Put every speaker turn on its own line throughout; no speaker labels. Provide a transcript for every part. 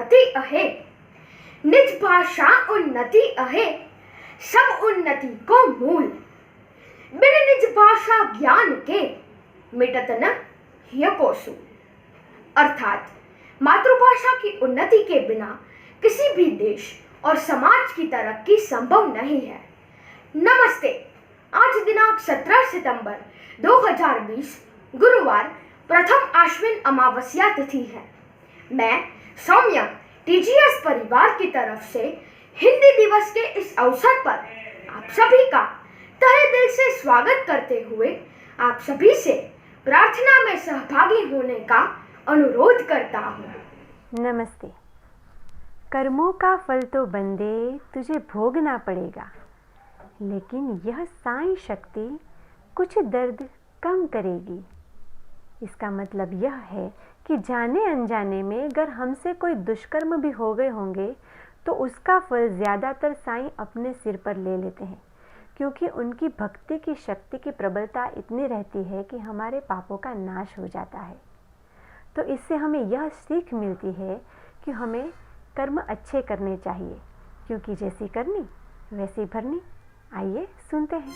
उन्नति अहे, निज भाषा उन्नति अहे, सब उन्नति को मूल। बिन निज भाषा ज्ञान के मिटत न हिय को सूल। अर्थात मातृभाषा की उन्नति के बिना किसी भी देश और समाज की तरक्की संभव नहीं है। नमस्ते। आज दिनांक 17 सितंबर 2020 गुरुवार प्रथम आश्विन अमावस्या तिथि है। मैं सौम्या टीजीएस परिवार की तरफ से हिंदी दिवस के इस अवसर पर आप सभी का तहे दिल से स्वागत करते हुए आप सभी से प्रार्थना में सहभागी होने का अनुरोध करता हूँ।
नमस्ते। कर्मों का फल तो बंदे तुझे भोगना पड़ेगा, लेकिन यह साईं शक्ति कुछ दर्द कम करेगी। इसका मतलब यह है कि जाने अनजाने में अगर हमसे कोई दुष्कर्म भी हो गए होंगे तो उसका फल ज़्यादातर साईं अपने सिर पर ले लेते हैं, क्योंकि उनकी भक्ति की शक्ति की प्रबलता इतनी रहती है कि हमारे पापों का नाश हो जाता है। तो इससे हमें यह सीख मिलती है कि हमें कर्म अच्छे करने चाहिए, क्योंकि जैसी करनी वैसी भरनी। आइए सुनते हैं।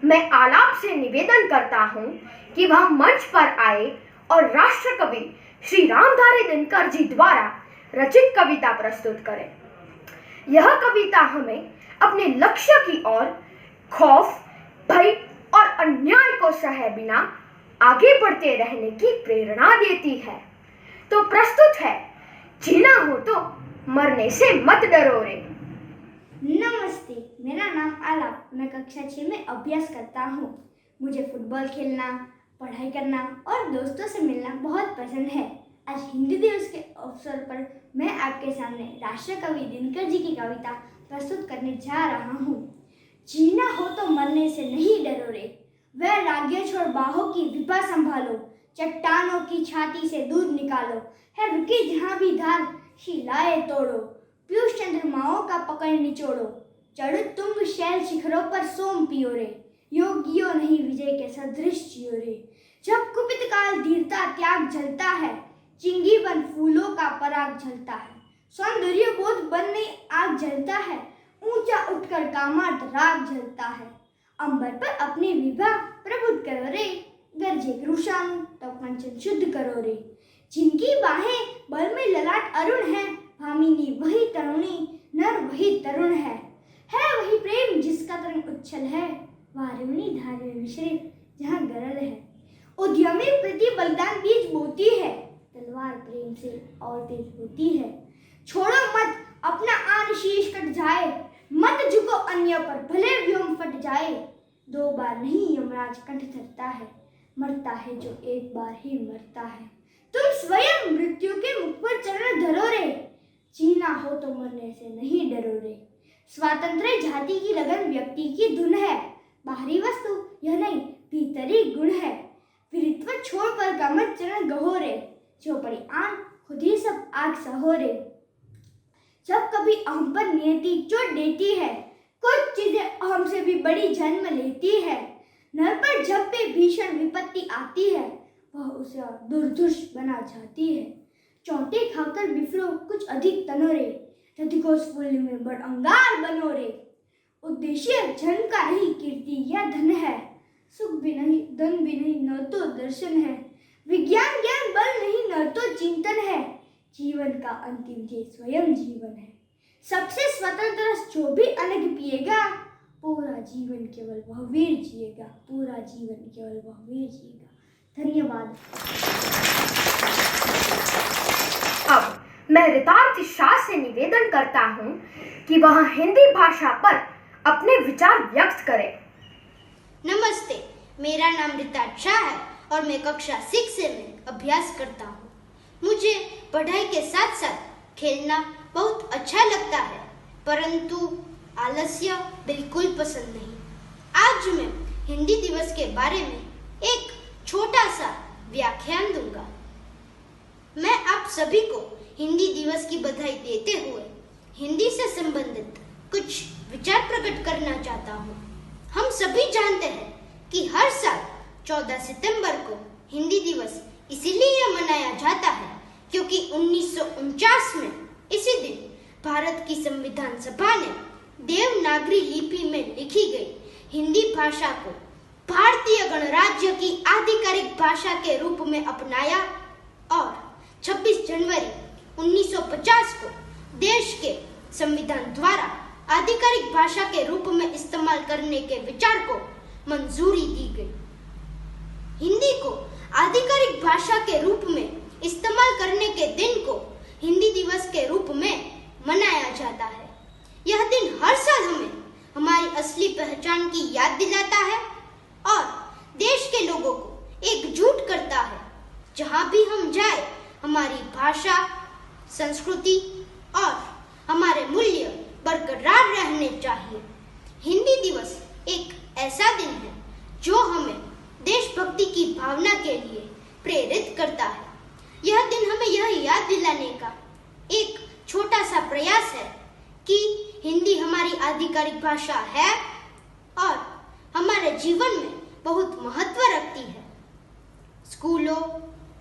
मैं आलाप से निवेदन करता हूँ कि वह मंच पर आए और राष्ट्र कवि श्री रामधारी दिनकर जी द्वारा रचित कविता प्रस्तुत करें। यह कविता हमें अपने लक्ष्य की ओर खौफ, भय और अन्याय को सहे बिना आगे बढ़ते रहने की प्रेरणा देती है। तो प्रस्तुत है, जीना हो तो मरने से मत डरो रे।
नमस्ते, मेरा नाम आलाप, मैं कक्षा 6 में अभ्यास करता हूँ। मुझे फुटबॉल खेलना, पढ़ाई करना और दोस्तों से मिलना बहुत पसंद है। आज हिंदी दिवस के अवसर पर मैं आपके सामने राष्ट्रकवि दिनकर जी की कविता प्रस्तुत करने जा रहा हूँ। जीना हो तो मरने से नहीं डरो रे, वैराग्य छोड़ बाहों की विभा संभालो, चट्टानों की छाती से दूध निकालो, है रुकी जहाँ भी धार शिलाए तोड़ो, पीयूष चंद्रमाओं का पकड़ निचोड़ो, चढ़ो तुंग शैल शिखरों पर सोम पियो रे, योगियों नहीं विजय के सदृश जियो रे। जब कुपित काल धीरता त्याग जलता है, चिंगी बन फूलों का पराग झलता है, सौंदर्य बोध बन नहीं आग जलता है, ऊंचा उठकर कामार्थ राग झलता है। अंबर पर अपनी विभा प्रबुद्ध करो रे, गरजे कृषाणु तब कंचन शुद्ध करो रे। जिनकी बाहें बल में ललाट अरुण है, भामिनी वही तरुणी, नर वही तरुण है वही प्रेम जिसका तरंग उच्छल है, वारुणी धार में मिश्रित जहाँ गरल है। उद्यमी प्रति बलिदान बीज बोती है, तलवार प्रेम से और तेज होती है। छोड़ो मत अपना आन शीश कट जाए, मत झुको अन्य पर भले व्योम फट जाए। दो बार नहीं यमराज कंठ धरता है, मरता है जो एक बार ही मरता है। तुम स्वयं मृत्यु के मुख पर चरण धरो रे, जीना हो तो मरने से नहीं डरो रे। स्वातंत्र जाति की लगन व्यक्ति की धुन है, बाहरी वस्तु यह नहीं भीतरी गुण है। वीरत्व छोड़ कर का मत चरण गहो रे, जो पड़ी आन खुद ही सब आग सहो रे। जब कभी अहम पर नियति चोट देती है, कुछ चीजें अहम से भी बड़ी जन्म लेती है। नर पर जब भी भीषण विपत्ति आती है, वह उसे और दुर्धुष बना जाती है। चोटें खाकर बिफरो कुछ अधिक तनो रे, रतिघोष फूल में बड़ अंगार बनो रे। उद्देश्य जन्म का नहीं कीर्ति या धन है, सुख भी नहीं धन भी नहीं न तो दर्शन है। विज्ञान ज्ञान बल नहीं न तो चिंतन है, जीवन का अंतिम ध्येय स्वयं जीवन है। सबसे स्वतंत्र रस जो भी अनग पिएगा, पूरा जीवन केवल वह वीर जिएगा, पूरा जीवन केवल वह वीर जिएगा। धन्यवाद।
अब मैं रितार्थ शाह से निवेदन करता हूँ कि वह हिंदी भाषा पर अपने विचार व्यक्त करें।
नमस्ते, मेरा नाम रितार्थ शाह है और मैं कक्षा 6 से में अभ्यास करता हूँ। मुझे पढ़ाई के साथ साथ खेलना बहुत अच्छा लगता है, परंतु आलस्य बिल्कुल पसंद नहीं। आज मैं हिंदी दिवस के बारे में एक छोटा सा व्याख्यान दूंगा। मैं आप सभी को हिंदी दिवस की बधाई देते हुए हिंदी से संबंधित कुछ विचार प्रकट करना चाहता हूँ। हम सभी जानते हैं कि हर साल 14 सितंबर को हिंदी दिवस इसीलिए मनाया जाता है क्योंकि 1949 में इसी दिन भारत की संविधान सभा ने देवनागरी लिपि में लिखी गई हिंदी भाषा को भारतीय गणराज्य की आधिकारिक भाषा के रूप में अपनाया और 26 जनवरी 1950 को देश के संविधान द्वारा आधिकारिक भाषा के रूप में इस्तेमाल करने के विचार को मंजूरी दी गई। हिंदी को आधिकारिक भाषा के रूप में इस्तेमाल करने के दिन को हिंदी दिवस के रूप में मनाया जाता है। यह दिन हर साल हमें हमारी असली पहचान की याद दिलाता है और देश के लोगों को एकजुट करता है। जहाँ भी हम जाए, हमारी भाषा, संस्कृति और हमारे मूल्य बरकरार रहने चाहिए। हिंदी दिवस एक ऐसा दिन है जो हमें देशभक्ति की भावना के लिए प्रेरित करता है। यह दिन हमें यह याद दिलाने का एक छोटा सा प्रयास है कि हिंदी हमारी आधिकारिक भाषा है और हमारे जीवन में बहुत महत्व रखती है। स्कूलों,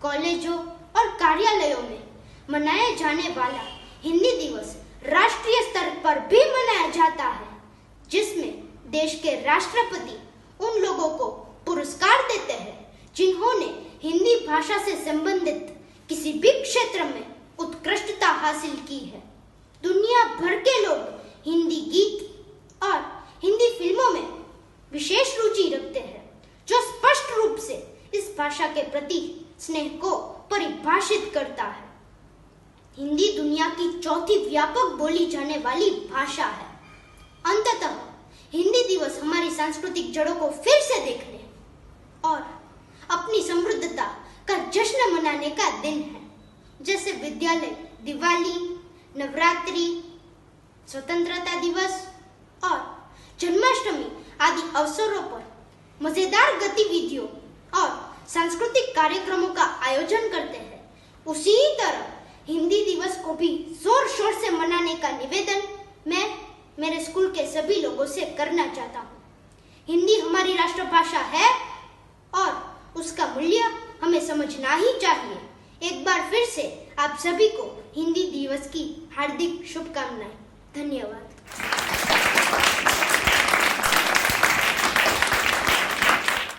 कॉलेजों और कार्यालयों में मनाए जाने वाला हिंदी दिवस राष्ट्रीय स्तर पर भी मनाया जाता है, जिसमें देश के राष्ट्रपति उन लोगों को पुरस्कार देते हैं जिन्होंने हिंदी भाषा से संबंधित किसी भी क्षेत्र में उत्कृष्टता हासिल की है। दुनिया भर के लोग हिंदी गीत और हिंदी फिल्मों में विशेष रुचि रखते हैं, जो स्पष्ट रूप से इस भाषा के प्रति स्नेह को परिभाषित करता है। हिंदी दुनिया की चौथी व्यापक बोली जाने वाली भाषा है। अंततः हिंदी दिवस हमारी सांस्कृतिक जड़ों को फिर से देखने और अपनी समृद्धता का जश्न मनाने का दिन है। जैसे विद्यालय दिवाली, नवरात्रि, स्वतंत्रता दिवस और जन्माष्टमी आदि अवसरों पर मजेदार गतिविधियों और सांस्कृतिक कार्यक्रमों का आयोजन करते हैं, उसी तरह हिंदी दिवस को भी जोर शोर से मनाने का निवेदन मैं मेरे स्कूल के सभी लोगों से करना चाहता हूँ। हिंदी हमारी राष्ट्रभाषा है और उसका मूल्य हमें समझना ही चाहिए। एक बार फिर से आप सभी को हिंदी दिवस की हार्दिक शुभकामनाएं। धन्यवाद।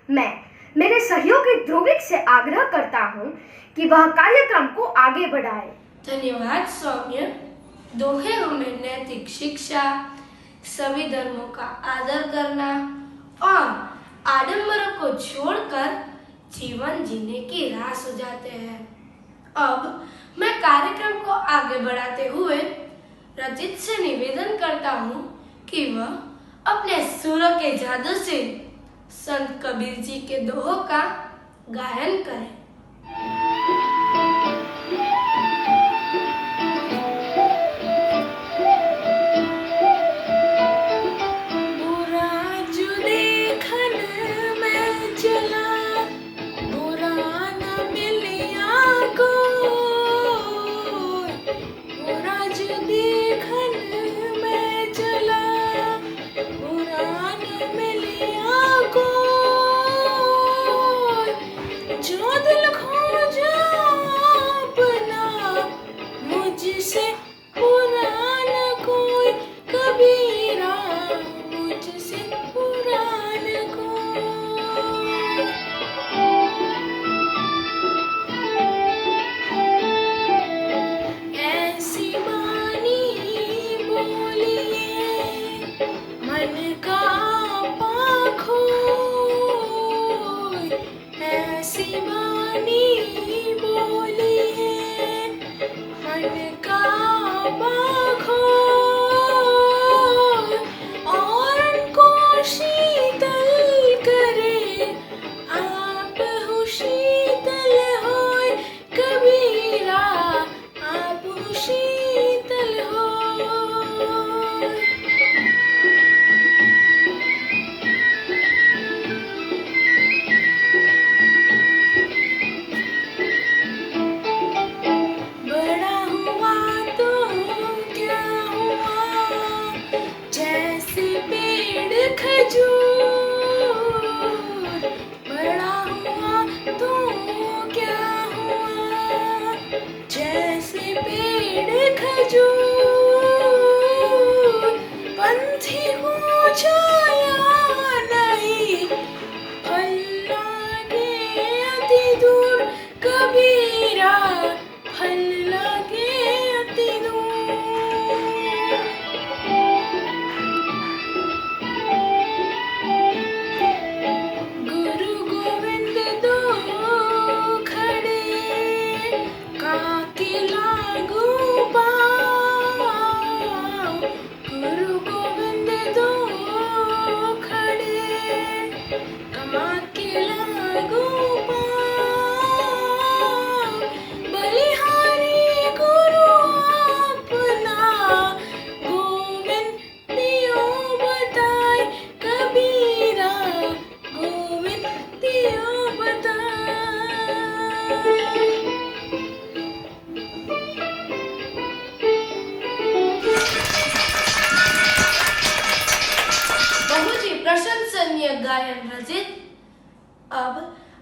मैं मेरे सहयोगी ध्रुविक से आग्रह करता हूँ कि वह कार्यक्रम को आगे बढ़ाए।
धन्यवाद सौम्य। दोहे हमें नैतिक शिक्षा, सभी धर्मों का आदर करना और आडंबरों को छोड़कर जीवन जीने की राह सुझाते हैं। अब मैं कार्यक्रम को आगे बढ़ाते हुए रचित से निवेदन करता हूँ कि वह अपने सुरों के जादू से संत कबीर जी के दोहों का गायन करें। गायन रचित। अब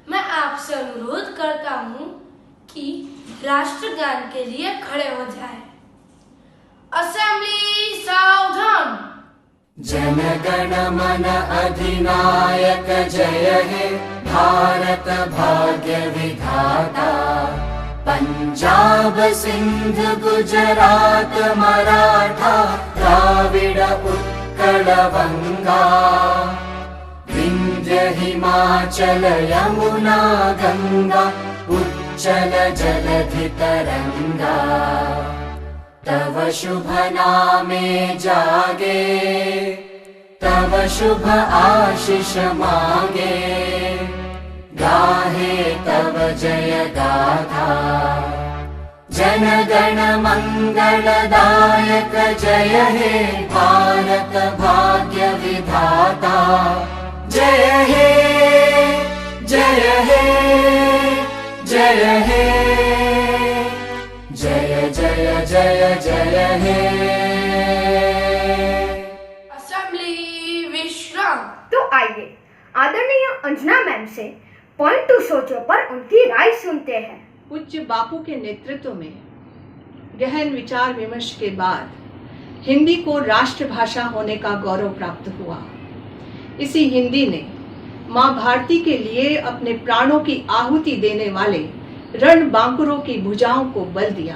मैं आपसे अनुरोध करता हूँ कि राष्ट्रगान के लिए खड़े हो जाएं। असेंबली सावधान।
जनगण मन अधिनायक जय हे भारत भाग्य विधाता। पंजाब सिंध गुजरात मराठा द्राविड उत्कल बंगा। विंध्य हिमाचल यमुना गंगा उच्चल जलधि तरंगा। तव शुभ नामे जागे तव शुभ आशीष मांगे। गाहे तव जय गाथा जनगण मंगलदायक जय हे भारत भाग्य विधाता। जय हे जय हे जय हे जय जय जय जय हे।
असेंबली विश्राम।
तो आइए आदरणीय अंजना मैम से पॉइंट टू सोचो पर उनकी राय सुनते हैं।
पूज्य बापू के नेतृत्व में गहन विचार विमर्श के बाद हिंदी को राष्ट्रभाषा होने का गौरव प्राप्त हुआ। इसी हिंदी ने माँ भारती के लिए अपने प्राणों की आहुति देने वाले रणबांकुरों की भुजाओं को बल दिया,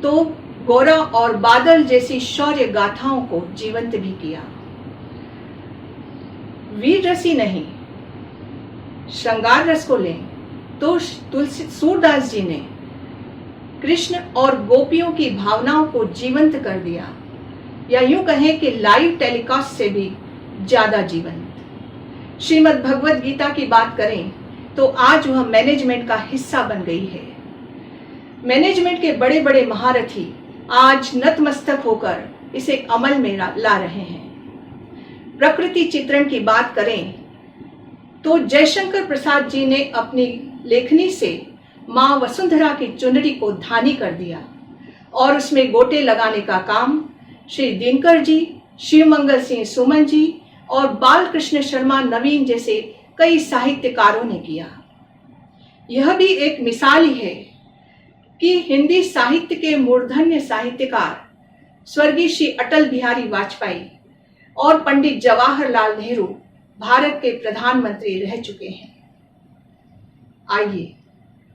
तो गौरा और बादल जैसी शौर्य गाथाओं को जीवंत भी किया। वीर रसी नहीं, श्रृंगार रस को लें तो सूरदास जी ने कृष्ण और गोपियों की भावनाओं को जीवंत कर दिया, या यूं कहें कि लाइव टेलीकास्ट से भी ज्यादा जीवंत। श्रीमद् भगवद गीता की बात करें तो आज वह मैनेजमेंट का हिस्सा बन गई है। मैनेजमेंट के बड़े बड़े महारथी आज नतमस्तक होकर इसे अमल में ला रहे हैं। प्रकृति चित्रण की बात करें तो जयशंकर प्रसाद जी ने अपनी लेखनी से माँ वसुंधरा की चुनरी को धानी कर दिया और उसमें गोटे लगाने का काम श्री दिनकर जी, शिवमंगल सिंह सुमन जी और बालकृष्ण शर्मा नवीन जैसे कई साहित्यकारों ने किया। यह भी एक मिसाल ही है कि हिंदी साहित्य के मूर्धन्य साहित्यकार स्वर्गीय श्री अटल बिहारी वाजपेयी और पंडित जवाहरलाल नेहरू भारत के प्रधानमंत्री रह चुके हैं। आइए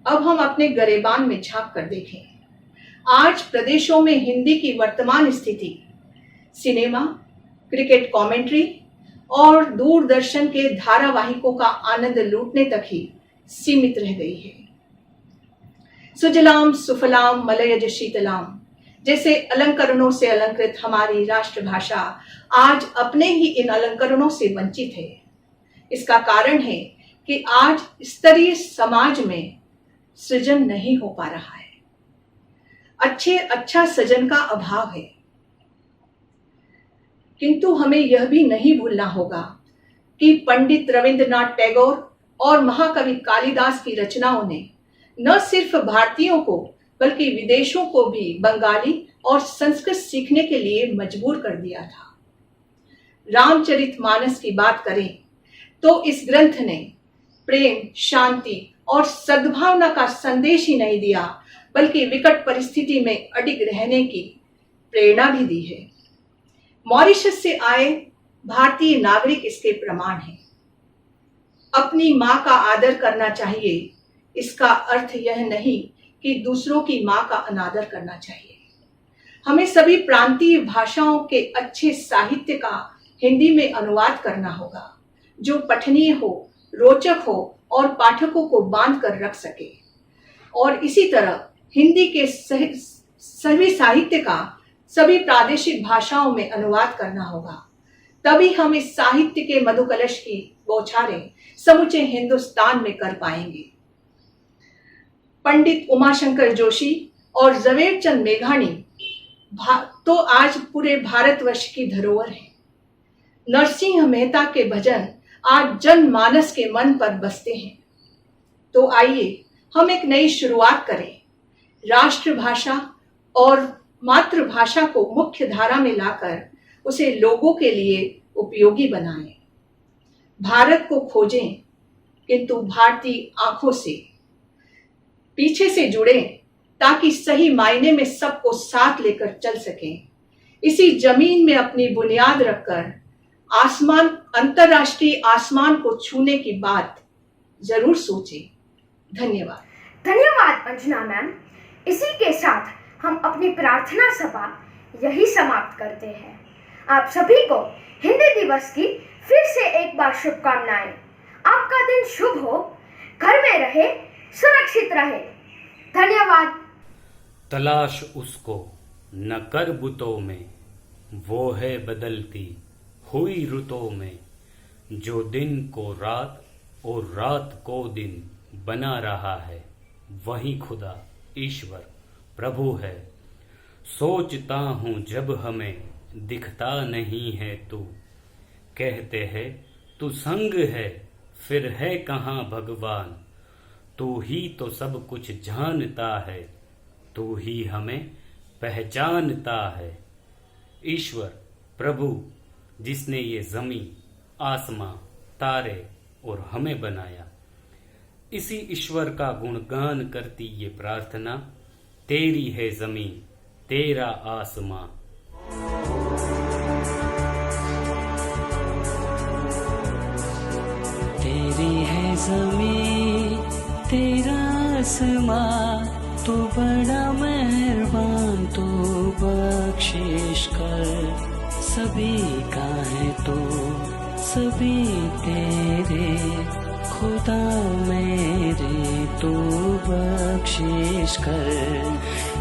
अब हम अपने गरेबान में झांक कर देखें। आज प्रदेशों में हिंदी की वर्तमान स्थिति सिनेमा, क्रिकेट कमेंट्री और दूरदर्शन के धारावाहिकों का आनंद लूटने तक ही सीमित रह गई है। सुजलाम सुफलाम मलयज शीतलाम जैसे अलंकरणों से अलंकृत हमारी राष्ट्रभाषा आज अपने ही इन अलंकरणों से वंचित है। इसका कारण है कि आज स्तरीय समाज में सृजन नहीं हो पा रहा है। अच्छा सृजन का अभाव है। किंतु हमें यह भी नहीं भूलना होगा कि पंडित रविंद्रनाथ टैगोर और महाकवि कालिदास की रचनाओं ने न सिर्फ भारतीयों को बल्कि विदेशों को भी बंगाली और संस्कृत सीखने के लिए मजबूर कर दिया था। रामचरितमानस की बात करें तो इस ग्रंथ ने प्रेम, शांति और सद्भावना का संदेश ही नहीं दिया बल्कि विकट परिस्थिति में अडिग रहने की प्रेरणा भी दी है। मॉरिशस से आए भारतीय नागरिक इसके प्रमाण हैं। अपनी मां का आदर करना चाहिए, इसका अर्थ यह नहीं कि दूसरों की मां का अनादर करना चाहिए। हमें सभी प्रांतीय भाषाओं के अच्छे साहित्य का हिंदी में अनुवाद करना होगा, जो पठनीय हो, रोचक हो और पाठकों को बांध कर रख सके। और इसी तरह हिंदी के सभी साहित्य का सभी प्रादेशिक भाषाओं में अनुवाद करना होगा। तभी हम इस साहित्य के मधुकलश की बौछारें समूचे हिंदुस्तान में कर पाएंगे। पंडित उमाशंकर जोशी और ज़वेरचंद मेघानी तो आज पूरे भारतवर्ष की धरोहर है। नरसिंह मेहता के भजन आज जनमानस के मन पर बसते हैं। तो आइए हम एक नई शुरुआत करें। राष्ट्रभाषा और मातृभाषा को मुख्य धारा में लाकर उसे लोगों के लिए उपयोगी बनाएं। भारत को खोजें किंतु भारतीय आंखों से, पीछे से जुड़ें ताकि सही मायने में सबको साथ लेकर चल सकें। इसी जमीन में अपनी बुनियाद रखकर आसमान, अंतरराष्ट्रीय आसमान को छूने की बात जरूर सोचें। धन्यवाद।
धन्यवाद अंजना मैम। इसी के साथ हम अपनी प्रार्थना सभा यही समाप्त करते हैं। आप सभी को हिंदी दिवस की फिर से एक बार शुभकामनाएं। आपका दिन शुभ हो, घर में रहे, सुरक्षित रहे। धन्यवाद।
तलाश उसको न कर बुतों में, वो है बदलती हुई रुतों में, जो दिन को रात और रात को दिन बना रहा है, वही खुदा ईश्वर प्रभु है। सोचता हूँ जब हमें दिखता नहीं है तू, कहते हैं तू संग है, फिर है कहाँ भगवान। तू ही तो सब कुछ जानता है, तू ही हमें पहचानता है। ईश्वर प्रभु जिसने ये ज़मीं, आसमां, तारे और हमें बनाया, इसी ईश्वर का गुणगान करती ये प्रार्थना। तेरी है ज़मीं, तेरा आसमां।
तेरी है ज़मीं, तेरा आसमां, तू बड़ा मेहरबान, तू बख्शिश कर। सभी का है तो सभी तेरे, खुदा मेरे तू बख्शिश कर।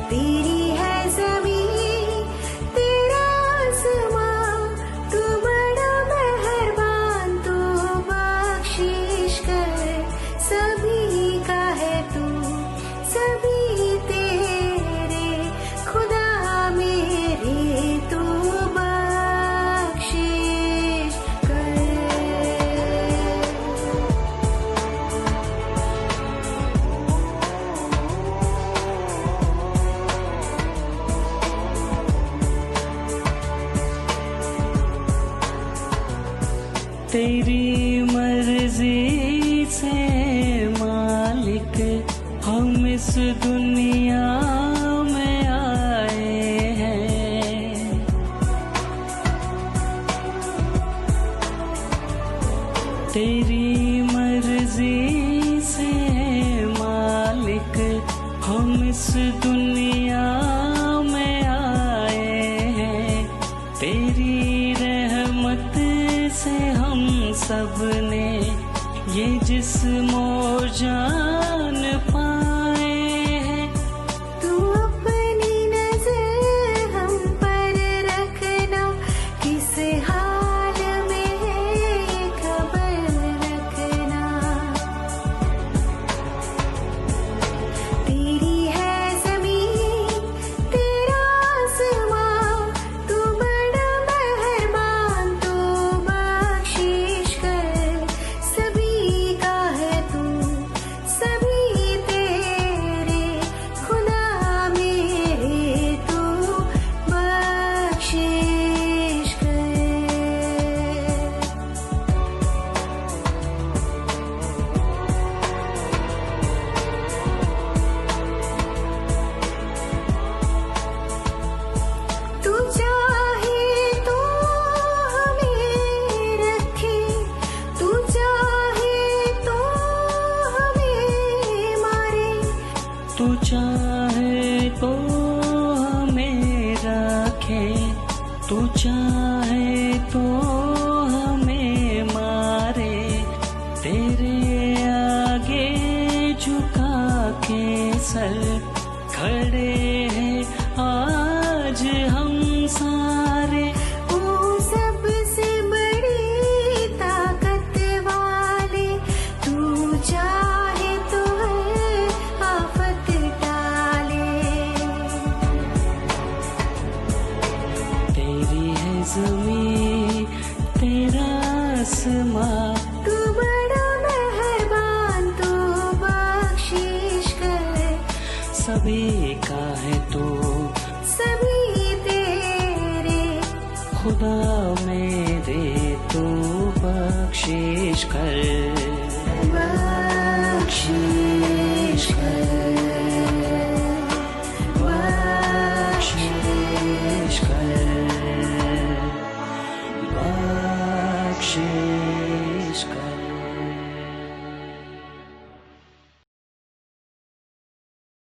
तेरी है ज़मीं, तेरा आसमां, तू बड़ा मेहरबान, तू बख्शिश कर। सभी का है तू सभी तेरे, खुदा मेरे तू बख्शिश कर।
तेरी मर्जी से मालिक हम इस दुनिया में आए हैं। तेरी मर्जी से मालिक हम इस दुनिया में आए हैं। तेरी रहमत से हम सब ने ये जिस्म और जान पाए हैं।
तू अपनी नजर हम पर रखना, किस हाल में है ये खबर रखना। तेरी है ज़मीं, तेरा आसमां, तू बड़ा मेहरबान, तू बख्शिश कर। सभी का है तू सभी तेरे, खुदा मेरे तू बख्शिश कर। तू चाहे तो हमें रखे, तू चाहे तो हमें मारे।
तू चाहे तो हमें रखे, तू चाहे तो हमें मारे। तेरे आगे झुका के सर खड़े हैं आज हम सारे।
ओ सबसे बड़ी ताकत वाले, तू चाहे तो हर आफत टाले।
तेरी है ज़मीं, तेरा आसमां,
तू बड़ा मेहरबान, तू बख्शिश कर।
सभी का है तो
सभी तेरे,
खुदा मेरे तू बख्शिश कर।
बख्शिश कर।